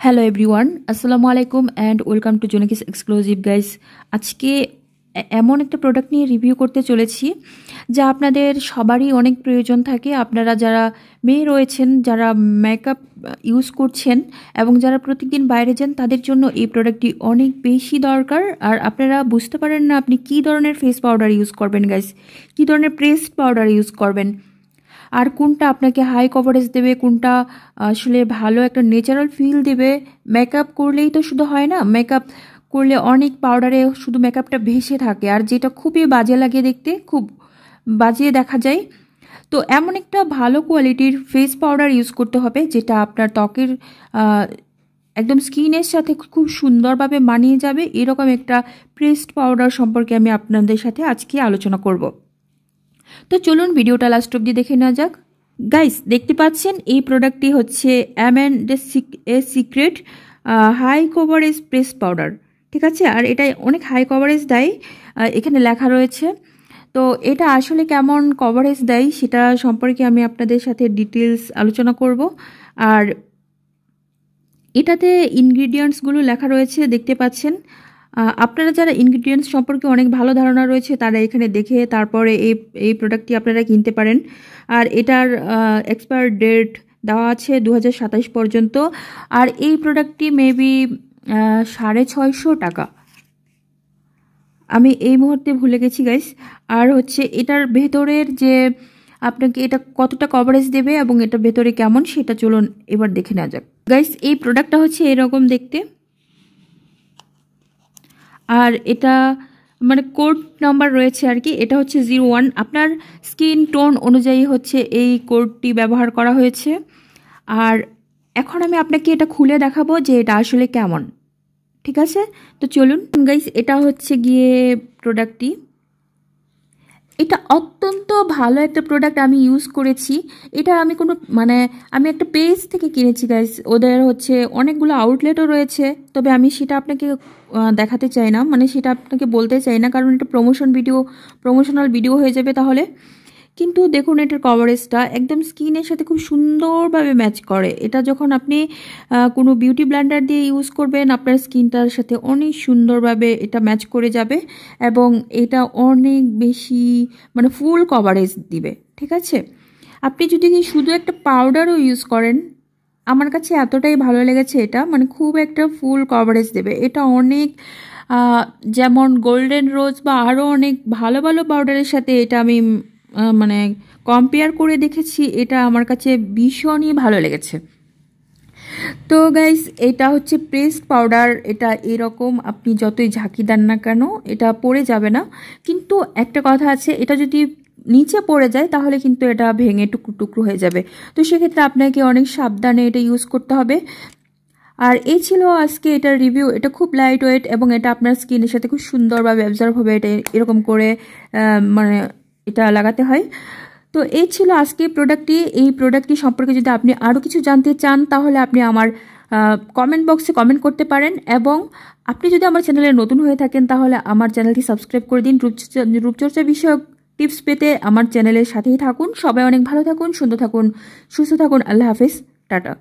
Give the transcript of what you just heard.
Hello everyone, আসসালামু আলাইকুম and welcome to Jonaki's exclusive guys. আজকে এমন একটা প্রোডাক্ট নিয়ে রিভিউ করতে চলেছি যা আপনাদের সবারই অনেক প্রয়োজন থাকে। আপনারা যারা মেয়ে রয়েছেন, যারা মেকআপ ইউজ করছেন এবং যারা প্রত্যেকদিন বাইরে যান, তাদের জন্য এই প্রোডাক্টটি অনেক বেশি দরকার। আর আপনারা বুঝতে পারেন না আপনি কী ধরনের ফেস পাউডার ইউজ করবেন গাইস, কী ধরনের প্রেসড পাউডার ইউজ করবেন, আর কোনটা আপনাকে হাই কভারেজ দেবে, কোনটা আসলে ভালো একটা ন্যাচারাল ফিল দেবে। মেকআপ করলেই তো শুধু হয় না, মেকআপ করলে অনেক পাউডারে শুধু মেকআপটা ভেসে থাকে আর যেটা খুবই বাজে লাগে দেখতে, খুব বাজে দেখা যায়। তো এমন একটা ভালো কোয়ালিটির ফেস পাউডার ইউজ করতে হবে যেটা আপনার ত্বকের একদম স্কিনের সাথে খুব সুন্দরভাবে মানিয়ে যাবে। এরকম একটা প্রেসড পাউডার সম্পর্কে আমি আপনাদের সাথে আজকে আলোচনা করব। তো চলুন ভিডিওটা লাস্ট অবধি দেখে নেওয়া যাক। গাইস, দেখতে পাচ্ছেন এই প্রোডাক্টটি হচ্ছে secret high coverage press powder, ঠিক আছে। আর এটা অনেক হাই কভারেজ দেয়, এখানে লেখা রয়েছে। তো এটা আসলে কেমন কভারেজ দেয় সেটা সম্পর্কে আমি আপনাদের সাথে ডিটেলস আলোচনা করব। আর এটাতে ইনগ্রিডিয়েন্টসগুলো লেখা রয়েছে, দেখতে পাচ্ছেন। আপনারা যারা ইনগ্রিডিয়েন্টস সম্পর্কে অনেক ভালো ধারণা রয়েছে তারা এখানে দেখে তারপরে এই প্রোডাক্টটি আপনারা কিনতে পারেন। আর এটার এক্সপায়ার ডেট দেওয়া আছে 2027 পর্যন্ত। আর এই প্রোডাক্টটি মেবি 650 টাকা, আমি এই মুহূর্তে ভুলে গেছি গাইস। আর হচ্ছে এটার ভেতরের যে আপনাকে এটা কতটা কভারেজ দেবে এবং এটা ভেতরে কেমন সেটা চলুন এবার দেখে নেওয়া যাক। গাইস, এই প্রোডাক্টটা হচ্ছে এরকম দেখতে, আর এটা মানে কোড নাম্বার রয়েছে আর কি। এটা হচ্ছে 01। আপনার স্কিন টোন অনুযায়ী হচ্ছে এই কোডটি ব্যবহার করা হয়েছে। আর এখন আমি আপনাকে এটা খুলে দেখাবো যে এটা আসলে কেমন, ঠিক আছে। তো চলুন গাইস, এটা হচ্ছে গিয়ে প্রোডাক্টটি। এটা অত্যন্ত ভালো একটা প্রোডাক্ট, আমি ইউজ করেছি। এটা আমি আমি একটা পেজ থেকে কিনেছি গাইস। ওদের হচ্ছে অনেকগুলো আউটলেটও রয়েছে, তবে আমি সেটা আপনাকে দেখাতে চাই না, সেটা আপনাকে বলতে চাই না, কারণ এটা প্রমোশনাল ভিডিও হয়ে যাবে তাহলে। কিন্তু দেখুন এটার কভারেজটা একদম স্কিনের সাথে খুব সুন্দরভাবে ম্যাচ করে। এটা যখন আপনি কোনো বিউটি ব্লেন্ডার দিয়ে ইউজ করবেন, আপনার স্কিনটার সাথে অনেক সুন্দরভাবে এটা ম্যাচ করে যাবে এবং এটা অনেক বেশি ফুল কভারেজ দিবে, ঠিক আছে। আপনি যদি শুধু একটা পাউডারও ইউজ করেন, আমার কাছে এতটাই ভালো লেগেছে এটা, খুব একটা ফুল কভারেজ দেবে এটা। অনেক যেমন গোল্ডেন রোজ বা আরও অনেক ভালো ভালো পাউডারের সাথে এটা আমি কম্পেয়ার করে দেখেছি। এটা আমার কাছে ভীষণই ভালো লেগেছে। তো গাইস, এটা হচ্ছে প্রেসড পাউডার। এটা এরকম আপনি যতই ঝাঁকি দেন না কেন এটা পড়ে যাবে না। কিন্তু একটা কথা আছে, এটা যদি নিচে পড়ে যায় তাহলে কিন্তু এটা ভেঙে টুকরো টুকরো হয়ে যাবে। তো সেক্ষেত্রে আপনাকে অনেক সাবধানে এটা ইউজ করতে হবে। আর এই ছিল আজকে এটার রিভিউ। এটা খুব লাইট ওয়েট এবং এটা আপনার স্কিনের সাথে খুব সুন্দরভাবে অ্যাবজর্ব হবে। এটা এরকম করে এটা লাগাতে হয়। তো এই ছিল আজকে প্রোডাক্টটি। এই প্রোডাক্টটি সম্পর্কে যদি আপনি আরও কিছু জানতে চান তাহলে আপনি আমার কমেন্ট বক্সে কমেন্ট করতে পারেন, এবং আপনি যদি আমার চ্যানেলে নতুন হয়ে থাকেন তাহলে আমার চ্যানেলটি সাবস্ক্রাইব করে দিন। রূপচর্চা বিষয়ক টিপস পেতে আমার চ্যানেলের সাথেই থাকুন। সবাই অনেক ভালো থাকুন, সুন্দর থাকুন, সুস্থ থাকুন। আল্লাহ হাফেজ, টাটা।